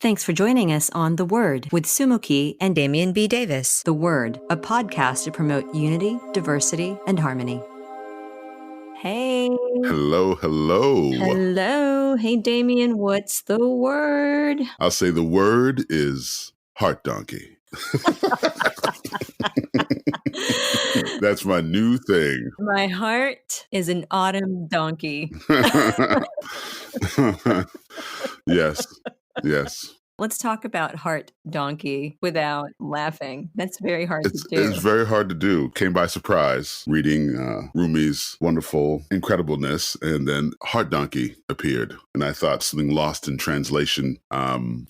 Thanks for joining us on The Word with Sumukhi and Damien B. Davis. The Word, a podcast to promote unity, diversity, and harmony. Hey. Hello. Hello. Hey, Damien, what's the word? I'll say the word is heart donkey. That's my new thing. My heart is an autumn donkey. Yes. Let's talk about heart donkey without laughing. That's very hard to do. It's very hard to do. Came by surprise reading Rumi's wonderful incredibleness, and then heart donkey appeared, and I thought something lost in translation. From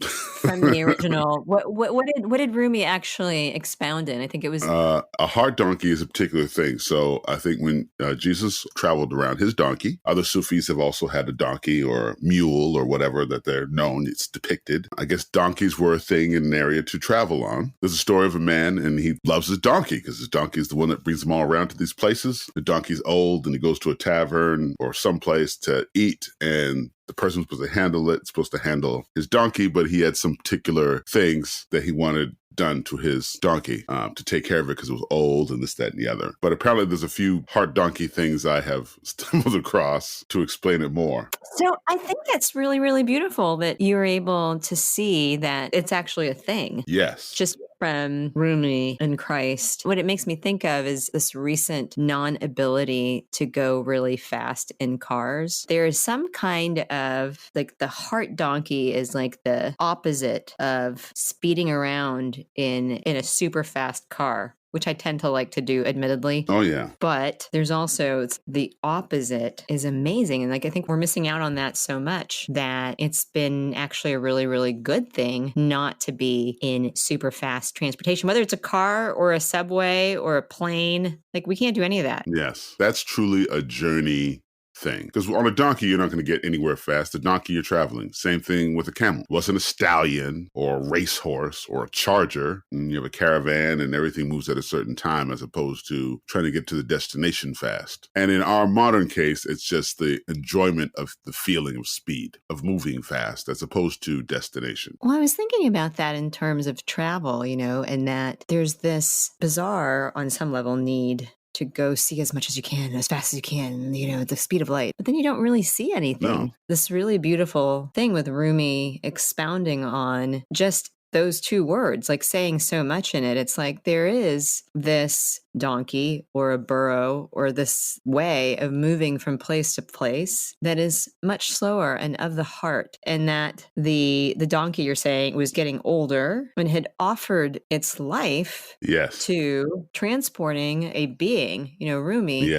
the original. What did Rumi actually expound in? I think it was a heart donkey is a particular thing. So I think when Jesus traveled around his donkey, other Sufis have also had a donkey or mule or whatever that they're known. It's depicted. I guess donkeys were a thing in an area to travel on. There's a story of a man, and he loves his donkey because his donkey is the one that brings him all around to these places. The donkey's old, and he goes to a tavern or someplace to eat, and the person who's supposed to handle it, supposed to handle his donkey, but he had some particular things that he wanted done to his donkey to take care of it because it was old and this, that, and the other. But apparently there's a few heart donkey things I have stumbled across to explain it more. So I think that's really, really beautiful that you're able to see that it's actually a thing. Yes. Just from Rumi and Christ. What it makes me think of is this recent non-ability to go really fast in cars. There is some kind of, like, the heart donkey is like the opposite of speeding around in a super fast car, which I tend to like to do, admittedly. Oh, yeah. But there's also the opposite is amazing. And I think we're missing out on that so much that it's been actually a really, really good thing not to be in super fast transportation, whether it's a car or a subway or a plane. Like, we can't do any of that. Yes. That's truly a journey thing. Because on a donkey, you're not going to get anywhere fast. The donkey, you're traveling. Same thing with a camel. It wasn't a stallion or a racehorse or a charger. And you have a caravan and everything moves at a certain time as opposed to trying to get to the destination fast. And in our modern case, it's just the enjoyment of the feeling of speed, of moving fast as opposed to destination. Well, I was thinking about that in terms of travel, and that there's this bizarre, on some level, need to go see as much as you can, as fast as you can, at the speed of light. But then you don't really see anything. No. This really beautiful thing with Rumi expounding on just those two words, like saying so much in it. It's like there is this donkey or a burro or this way of moving from place to place that is much slower and of the heart, and that the donkey, you're saying, was getting older and had offered its life to transporting a being, Rumi,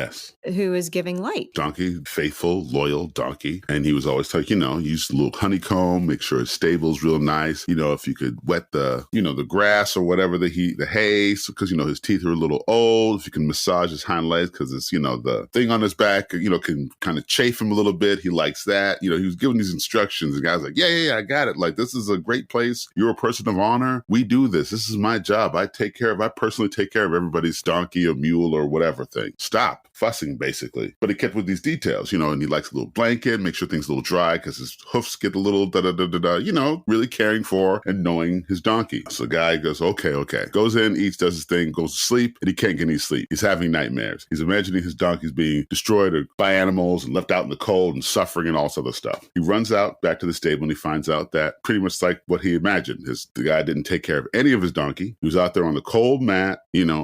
who is giving light. Donkey, faithful, loyal donkey. And he was always talking, use a little honeycomb, make sure his stable's real nice. If you could wet the grass or whatever, the hay, because, his teeth are a little old. If you can massage his hind legs, because it's, the thing on his back, can kind of chafe him a little bit. He likes that. He was giving these instructions. The guy's like, yeah, I got it. Like, this is a great place. You're a person of honor. We do this. This is my job. I personally take care of everybody's donkey or mule or whatever thing. Stop fussing, basically. But he kept with these details, and he likes a little blanket, make sure things are a little dry because his hoofs get a little really caring for and knowing his donkey. So the guy goes, okay. Goes in, eats, does his thing, goes to sleep, and he can't get any sleep. He's having nightmares. He's imagining his donkey's being destroyed by animals and left out in the cold and suffering and all this other stuff. He runs out back to the stable and he finds out that pretty much like what he imagined. The guy didn't take care of any of his donkey. He was out there on the cold mat,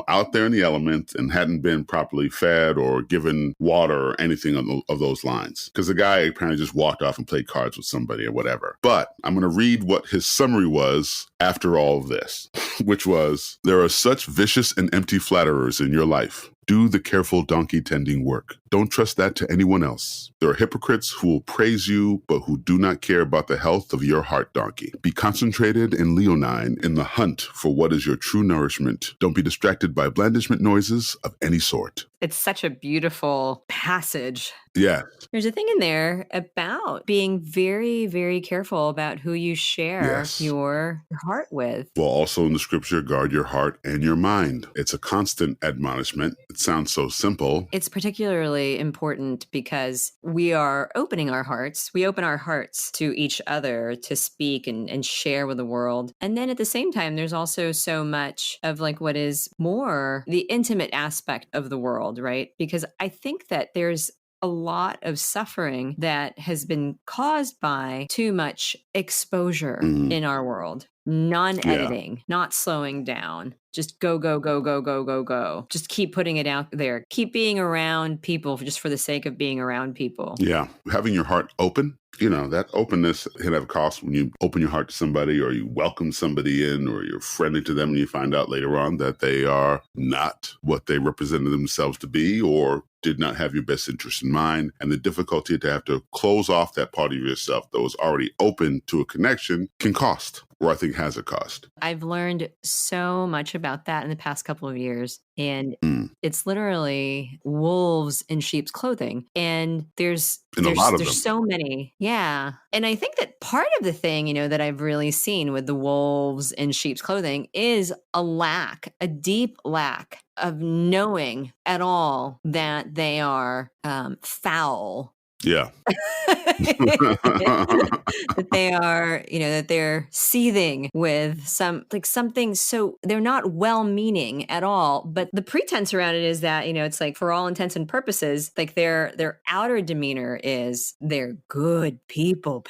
out there in the elements, and hadn't been properly fed or given water or anything of those lines. Because the guy apparently just walked off and played cards with somebody or whatever. But I'm going to read what his summary was after all of this, which was, there are such vicious and empty flatterers in your life. Do the careful donkey tending work. Don't trust that to anyone else. There are hypocrites who will praise you, but who do not care about the health of your heart donkey. Be concentrated and leonine in the hunt for what is your true nourishment. Don't be distracted by blandishment noises of any sort. It's such a beautiful passage. Yeah. There's a thing in there about being very, very careful about who you share Yes. your heart with. Well, also in the scripture, guard your heart and your mind. It's a constant admonishment. It sounds so simple. It's particularly important because we are opening our hearts. We open our hearts to each other to speak and share with the world. And then at the same time, there's also so much of like what is more the intimate aspect of the world, right? Because I think that there's a lot of suffering that has been caused by too much exposure in our world. Non-editing, not slowing down. Just go, go, go, go, go, go, go. Just keep putting it out there. Keep being around people just for the sake of being around people. Yeah. Having your heart open, that openness can have a cost when you open your heart to somebody or you welcome somebody in or you're friendly to them and you find out later on that they are not what they represented themselves to be or did not have your best interest in mind. And the difficulty to have to close off that part of yourself that was already open to a connection can cost, or I think has a cost. I've learned so much about that in the past couple of years. And it's literally wolves in sheep's clothing. And there's a lot of them. So many. Yeah. And I think that part of the thing, that I've really seen with the wolves in sheep's clothing is a deep lack of knowing at all that they are foul. Yeah. That they are, that they're seething with something. So they're not well-meaning at all. But the pretense around it is that, it's like for all intents and purposes, like their outer demeanor is they're good people.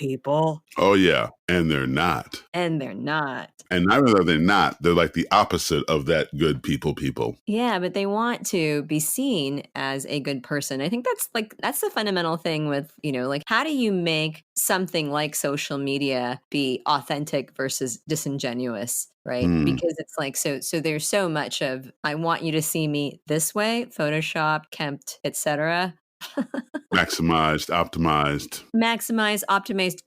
Oh, yeah. And they're not. And they're not. And not only are they not, they're like the opposite of that good people. Yeah, but they want to be seen as a good person. I think that's the fundamental thing with, like how do you make something like social media be authentic versus disingenuous? Right. Because it's like, so there's so much of, I want you to see me this way, Photoshop, Kempt, etc. Maximized, optimized,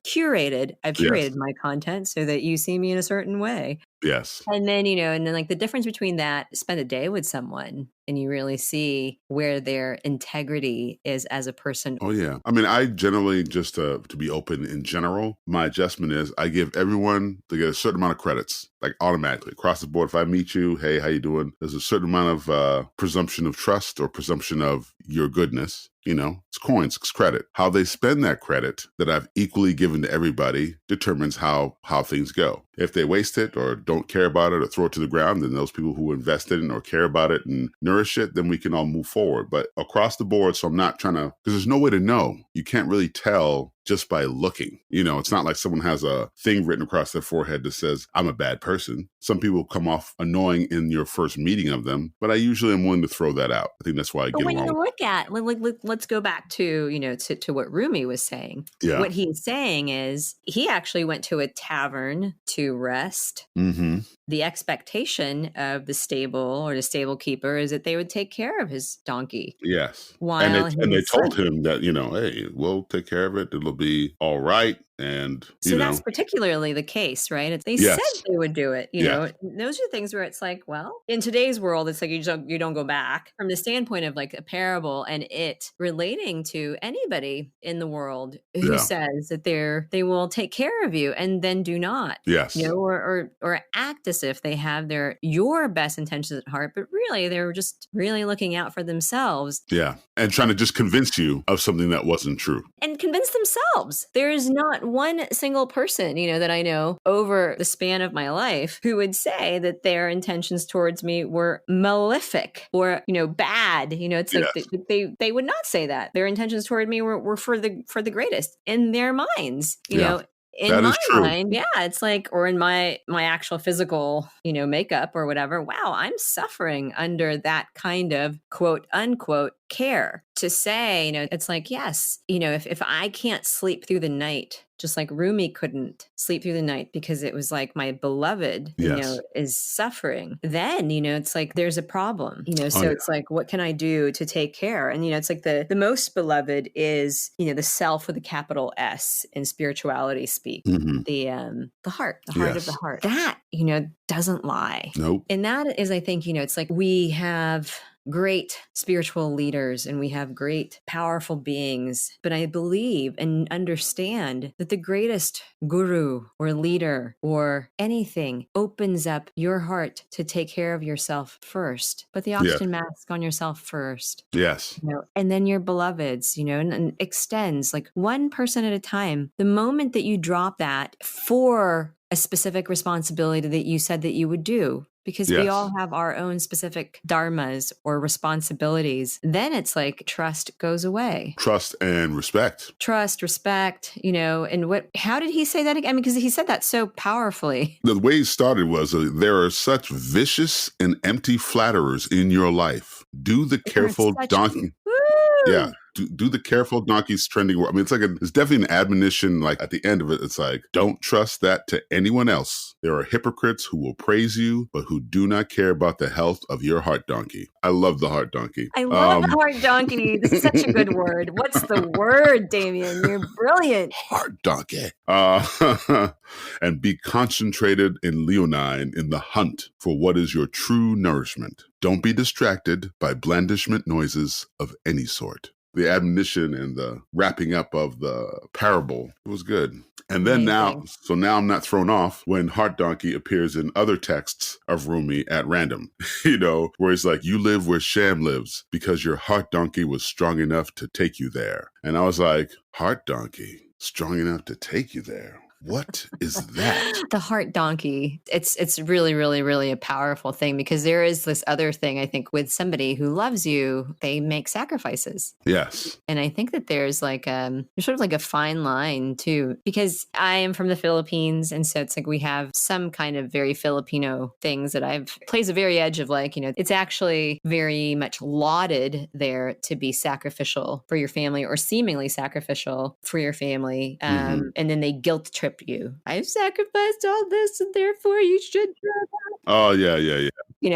curated. I've curated my content so that you see me in a certain way. Yes. And then, and then like the difference between that, spend a day with someone and you really see where their integrity is as a person. Oh, yeah. I mean, I generally, just to be open in general, my adjustment is I give everyone to get a certain amount of credits, like automatically across the board. If I meet you, hey, how you doing? There's a certain amount of presumption of trust or presumption of your goodness. It's coins, it's credit. How they spend that credit that I've equally given to everybody determines how things go. If they waste it or don't care about it or throw it to the ground, then those people who invest in it or care about it and nourish it, then we can all move forward. But across the board, so I'm not trying to, because there's no way to know. You can't really tell just by looking. It's not like someone has a thing written across their forehead that says, I'm a bad person. Some people come off annoying in your first meeting of them, but I usually am willing to throw that out. I think that's why I get along. When you look at, let's go back to, to what Rumi was saying. Yeah. What he's saying is he actually went to a tavern to rest. Mm-hmm. The expectation of the stable or the stable keeper is that they would take care of his donkey. Yes. And they told him that, hey, we'll take care of it. It'll be all right. And so that's particularly the case, right? They said they would do it. Those are things where it's like, well, in today's world, it's like you don't go back. From the standpoint of like a parable and it relating to anybody in the world who says that they will take care of you and then do not. Yes. Or act as if they have your best intentions at heart, but really they're just really looking out for themselves. Yeah. And trying to just convince you of something that wasn't true. And convince themselves. There is not one single person, that I know over the span of my life who would say that their intentions towards me were malefic or, bad. It's like they would not say that. Their intentions toward me were for the greatest in their minds, know. In that my mind, it's like, or in my actual physical, makeup or whatever. Wow, I'm suffering under that kind of quote unquote care. To say, it's like, yes, if I can't sleep through the night, just like Rumi couldn't sleep through the night because it was like my beloved, is suffering, then, it's like there's a problem, it's like, what can I do to take care? And, it's like the most beloved is, the self with a capital S in spirituality speak, the heart of the heart that, doesn't lie. Nope. And that is, I think, it's like we have great spiritual leaders and we have great, powerful beings. But I believe and understand that the greatest guru or leader or anything opens up your heart to take care of yourself first. Put the Yes. oxygen mask on yourself first. Yes. And then your beloveds, and extends like one person at a time. The moment that you drop that for a specific responsibility that you said that you would do, because we all have our own specific dharmas or responsibilities, then it's like trust goes away. Trust and respect. Trust, respect, and how did he say that again? I mean, because he said that so powerfully. The way it started was there are such vicious and empty flatterers in your life. Do the careful donkey. Yeah. Do the careful donkey's trending word. I mean, it's definitely an admonition. Like at the end of it, it's like, don't trust that to anyone else. There are hypocrites who will praise you, but who do not care about the health of your heart donkey. I love the heart donkey. I love the heart donkey. This is such a good word. What's the word, Damien? You're brilliant. Heart donkey. And be concentrated and leonine in the hunt for what is your true nourishment. Don't be distracted by blandishment noises of any sort. The admonition and the wrapping up of the parable was good. And then now I'm not thrown off when Heart Donkey appears in other texts of Rumi at random, where he's like, you live where Sham lives because your Heart Donkey was strong enough to take you there. And I was like, Heart Donkey, strong enough to take you there? What is that? The heart donkey. It's really, really, really a powerful thing because there is this other thing, I think, with somebody who loves you, they make sacrifices. Yes. And I think that there's there's sort of like a fine line too, because I am from the Philippines. And so it's like we have some kind of very Filipino things that plays a very edge of it's actually very much lauded there to be sacrificial for your family or seemingly sacrificial for your family. And then they guilt trip you. I've sacrificed all this and therefore you should. Oh, yeah.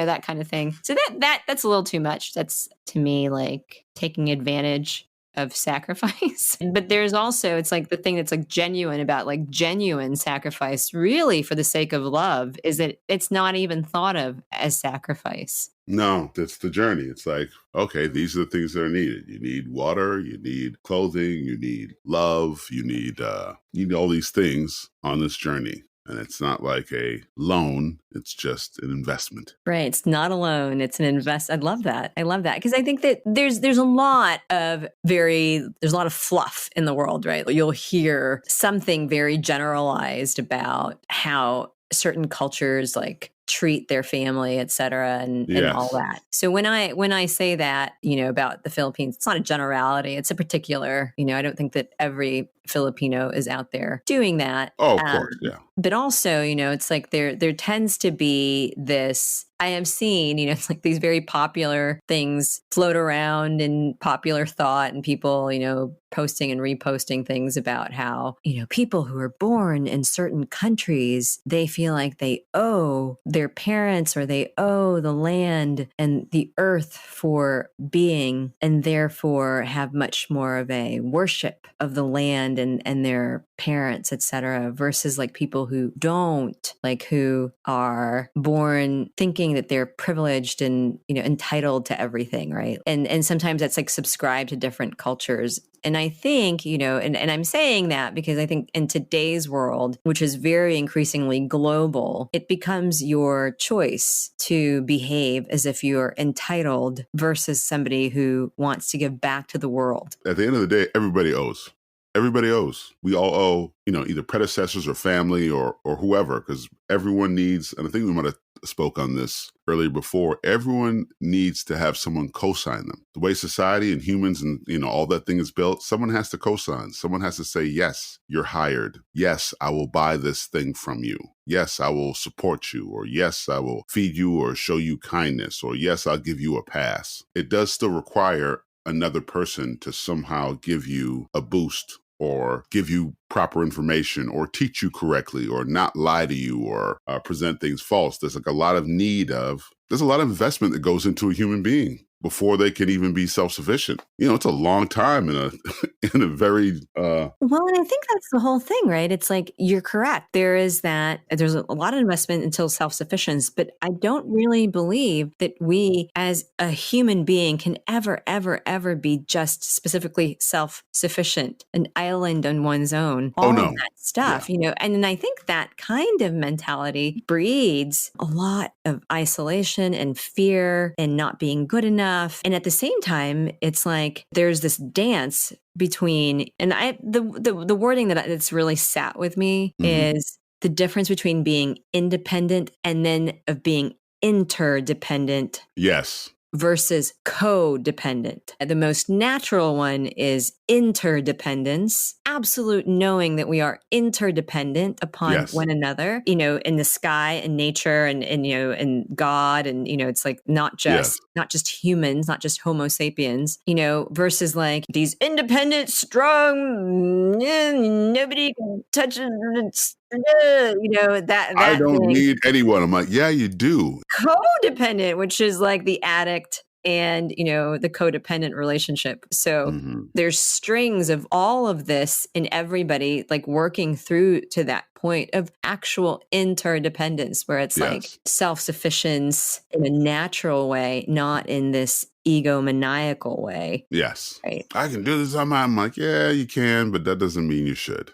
That kind of thing. So that's a little too much. That's to me like taking advantage of sacrifice. But there's also, it's like the thing that's like genuine about like genuine sacrifice really for the sake of love is that it's not even thought of as sacrifice. No, that's the journey. It's like, okay, these are the things that are needed. You need water, you need clothing, you need love, you need all these things on this journey. And it's not like a loan. It's just an investment. Right. It's not a loan. It's an invest. I love that. Because I think that there's a lot of fluff in the world, right? You'll hear something very generalized about how certain cultures like treat their family, et cetera, and all that. So when I say that, about the Philippines, it's not a generality. It's a particular, I don't think that every Filipino is out there doing that. Oh, of course, yeah. But also, it's like there tends to be this, I have seen, it's like these very popular things float around in popular thought and people, posting and reposting things about how, people who are born in certain countries, they feel like they owe their parents or they owe the land and the earth for being and therefore have much more of a worship of the land and their parents, etc., versus like people who don't, like who are born thinking that they're privileged and entitled to everything, right? And sometimes that's like subscribed to different cultures. And I think, and I'm saying that because I think in today's world, which is very increasingly global, it becomes your choice to behave as if you're entitled versus somebody who wants to give back to the world. At the end of the day, everybody owes. Everybody owes. We all owe, either predecessors or family or whoever, because everyone needs, and I think we might have spoke on this earlier before, everyone needs to have someone co-sign them. The way society and humans and, all that thing is built, someone has to co-sign. Someone has to say, yes, you're hired. Yes, I will buy this thing from you. Yes, I will support you. Or yes, I will feed you or show you kindness. Or yes, I'll give you a pass. It does still require another person to somehow give you a boost or give you proper information or teach you correctly or not lie to you or present things false. There's a lot of investment that goes into a human being. before they can even be self-sufficient. It's a long time in a in a very Well, and I think that's the whole thing, right? It's like, you're correct. There's a lot of investment until self-sufficiency, but I don't really believe that we as a human being can ever, ever, ever be just specifically self-sufficient, an island on one's own, all of that stuff, and I think that kind of mentality breeds a lot of isolation and fear and not being good enough. And at the same time, it's like there's this dance between, and the wording that's really sat with me is the difference between being independent and then of being interdependent. Yes. Versus codependent. The most natural one is interdependence, absolute knowing that we are interdependent upon one another, in the sky and nature and God. And, it's like not just humans, not just Homo sapiens, versus like these independent, strong, nobody can touch it. That I don't thing. need anyone. I'm like, yeah, you do. Codependent, which is like the addict and, the codependent relationship. So there's strings of all of this in everybody, like working through to that point of actual interdependence, where it's like self-sufficiency in a natural way, not in this egomaniacal way. Yes. Right. I can do this on my own. I'm like, yeah, you can, but that doesn't mean you should.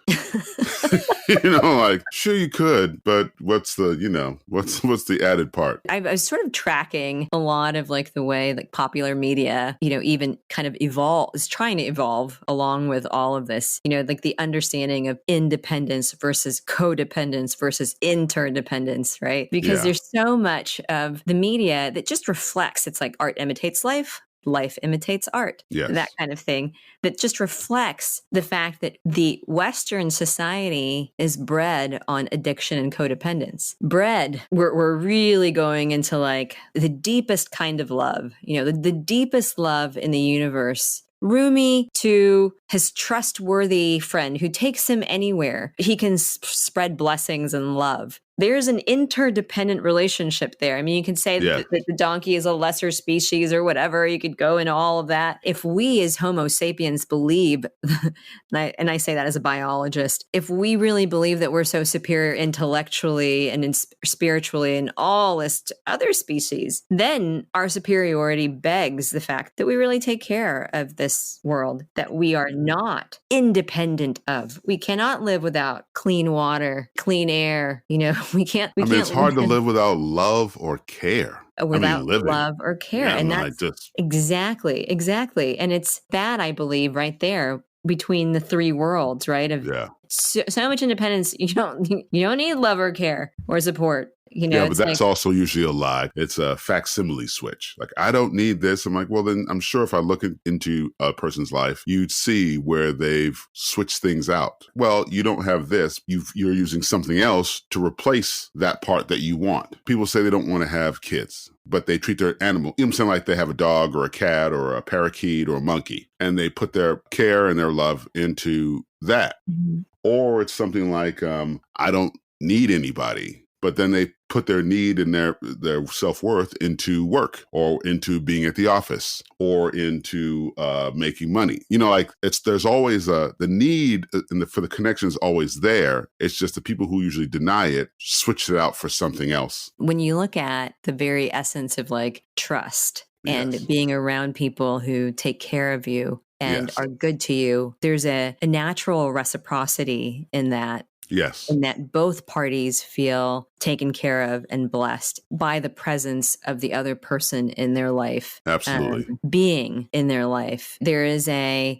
Like, sure you could, but what's the, what's the added part? I was sort of tracking a lot of like the way like popular media, even kind of is trying to evolve along with all of this, like the understanding of independence versus codependence versus interdependence, right? Because there's so much of the media that just reflects, it's like art imitates life. Life imitates art, that kind of thing, that just reflects the fact that the Western society is bred on addiction and codependence. We're really going into like the deepest kind of love, the deepest love in the universe. Rumi to his trustworthy friend who takes him anywhere. He can spread blessings and love. There's an interdependent relationship there. I mean, you can say that the donkey is a lesser species or whatever. You could go into all of that. If we as Homo sapiens believe, and I say that as a biologist, if we really believe that we're so superior intellectually and spiritually and all this to other species, then our superiority begs the fact that we really take care of this world, that we are not independent of. We cannot live without clean water, clean air, we can't. It's hard to live without love or care. Without love or care. Yeah, and that's exactly. And it's that, I believe, right there between the three worlds, right? Of so much independence. You don't need love or care or support. But that's also usually a lie. It's a facsimile switch. Like, I don't need this. I'm like, well, then I'm sure if I look into a person's life, you'd see where they've switched things out. Well, you don't have this. You're using something else to replace that part that you want. People say they don't want to have kids, but they treat their animal, you know what I'm saying, like they have a dog or a cat or a parakeet or a monkey, and they put their care and their love into that. Or it's something like, I don't need anybody. But then they put their need and their self-worth into work or into being at the office or into making money. There's always the need for the connection is always there. It's just the people who usually deny it switch it out for something else. When you look at the very essence of like trust and being around people who take care of you and are good to you, there's a natural reciprocity in that. Yes. And that both parties feel taken care of and blessed by the presence of the other person in their life. Absolutely. Being in their life. There is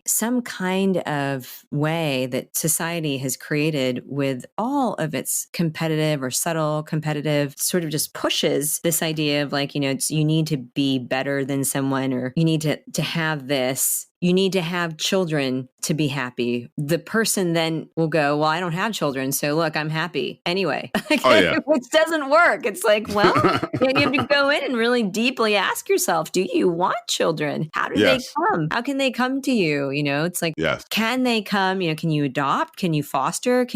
some kind of way that society has created with all of its competitive or subtle competitive sort of just pushes this idea of like, you need to be better than someone, or you need to have this. you need to have children to be happy. The person then will go, well, I don't have children, so look, I'm happy anyway. Oh, yeah. Which doesn't work. It's like, well, you have to go in and really deeply ask yourself, do you want children? How do they Yes. come? How can they come to you? It's like, Yes. can they come? Can you adopt? Can you foster?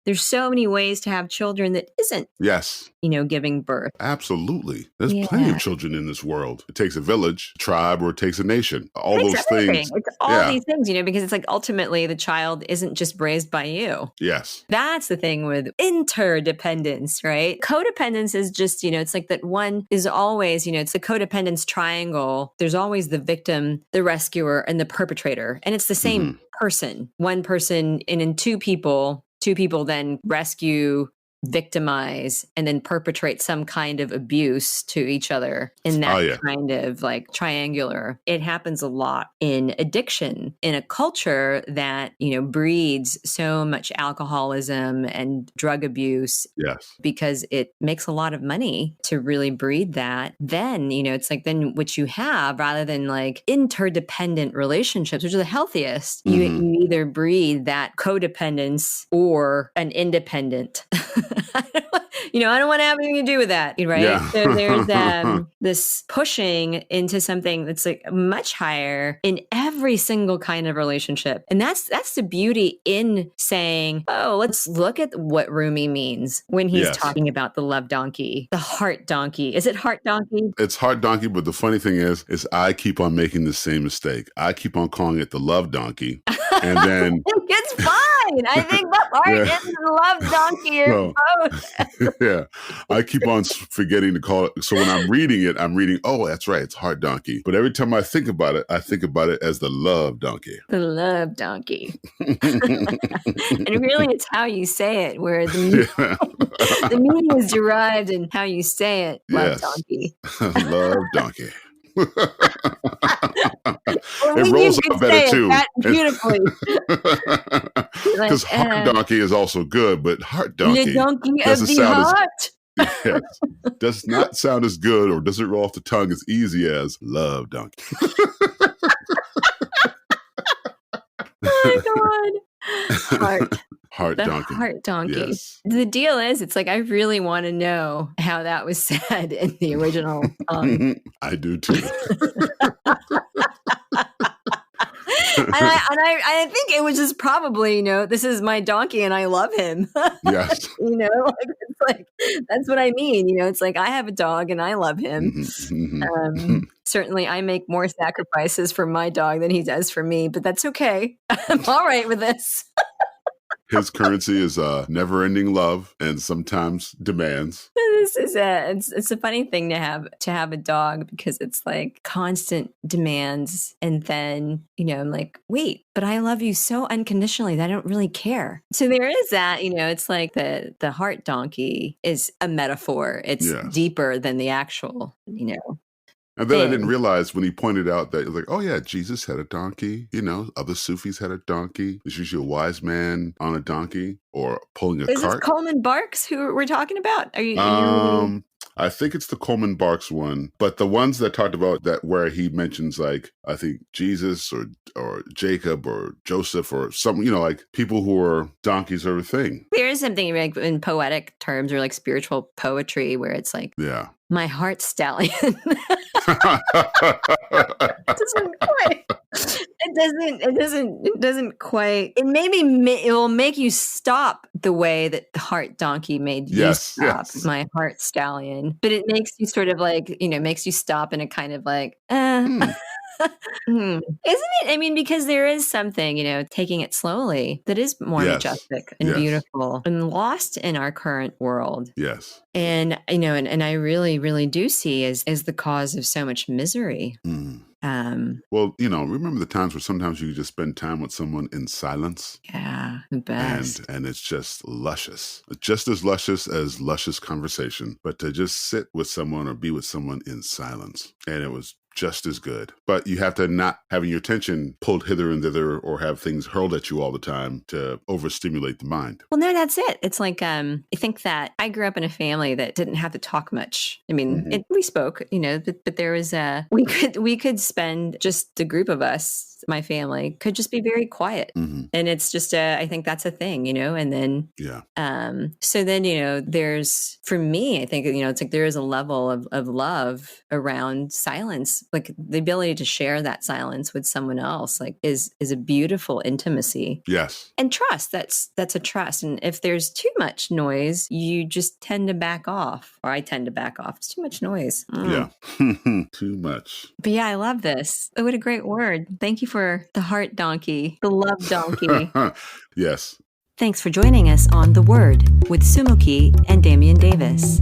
There's so many ways to have children that isn't, Yes. giving birth. Absolutely. There's Yeah. plenty of children in this world. It takes a village, a tribe, or it takes a nation. All It's those everything. things. It's all these things, because it's like ultimately the child isn't just raised by you. Yes. That's the thing with interdependence, right? Codependence is just, it's like that one is always, it's the codependence triangle. There's always the victim, the rescuer, and the perpetrator. And it's the same person. One person and in two people then rescue, victimize, and then perpetrate some kind of abuse to each other in that kind of like triangular. It happens a lot in addiction in a culture that, breeds so much alcoholism and drug abuse. Yes. Because it makes a lot of money to really breed that. Then, it's like then what you have rather than like interdependent relationships, which are the healthiest, you either breed that codependence or an independent. I don't want to have anything to do with that, right? Yeah. So there's this pushing into something that's like much higher in every single kind of relationship. And that's the beauty in saying, oh, let's look at what Rumi means when he's talking about the love donkey, the heart donkey. Is it heart donkey? It's heart donkey, but the funny thing is I keep on making the same mistake. I keep on calling it the love donkey. And then it's fine. I think the heart and the love donkey are both. Yeah. I keep on forgetting to call it. So when I'm reading, oh, that's right, it's heart donkey. But every time I think about it as the love donkey. The love donkey. And really it's how you say it, where the meaning is derived in how you say it. Love donkey. Love donkey. Well, it rolls out better too. Beautifully. Because heart donkey is also good, but heart donkey the donkey of the heart. Yes, does not sound as good or doesn't roll off the tongue as easy as love donkey. Oh my God. Heart the donkey. Heart donkey. Yes. The deal is, it's like, I really want to know how that was said in the original song. I do too. And I think it was just probably, this is my donkey and I love him. Yes. It's like, that's what I mean. It's like, I have a dog and I love him. Certainly I make more sacrifices for my dog than he does for me, but that's okay. I'm all right with this. His currency is never-ending love and sometimes demands. This is it's a funny thing to have a dog, because it's like constant demands, and then I'm like, wait, but I love you so unconditionally that I don't really care. So there is that. It's like the heart donkey is a metaphor. It's deeper than the actual And then I didn't realize when he pointed out that, like, oh yeah, Jesus had a donkey. Other Sufis had a donkey. There's usually a wise man on a donkey or pulling a cart. Is this Coleman Barks who we're talking about? Are you? I think it's the Coleman Barks one, but the ones that talked about that where he mentions, like, I think Jesus or Jacob or Joseph or some, like people who are donkeys are a thing. There is something like in poetic terms or like spiritual poetry where it's like, my heart stallion. It doesn't quite. It will make you stop the way that the heart donkey made you stop. Yes. My heart stallion. But it makes you sort of like, makes you stop in a kind of like, Isn't it? I mean, because there is something, taking it slowly that is more majestic and beautiful and lost in our current world. Yes. And, and I really, really do see as the cause of so much misery. Well, remember the times where sometimes you just spend time with someone in silence? Yeah, the best. And it's just luscious. Just as luscious conversation, but to just sit with someone or be with someone in silence. And it was just as good. But you have to not having your attention pulled hither and thither or have things hurled at you all the time to overstimulate the mind. Well, no, that's it. It's like, I think that I grew up in a family that didn't have to talk much. I mean, we spoke, but there was we could spend just the group of us rest of my family could just be very quiet. Mm-hmm. And it's just I think that's a thing, and then Yeah. so then, there's, for me, I think, it's like there is a level of love around silence, like the ability to share that silence with someone else, like is a beautiful intimacy. Yes. And trust, that's a trust. And if there's too much noise, you just tend to back off, or I tend to back off. It's too much noise. Yeah. Too much. But yeah, I love this. Oh, what a great word. Thank you for the heart donkey, the love donkey. Yes. Thanks for joining us on The Word with Sumukhi and Damien Davis.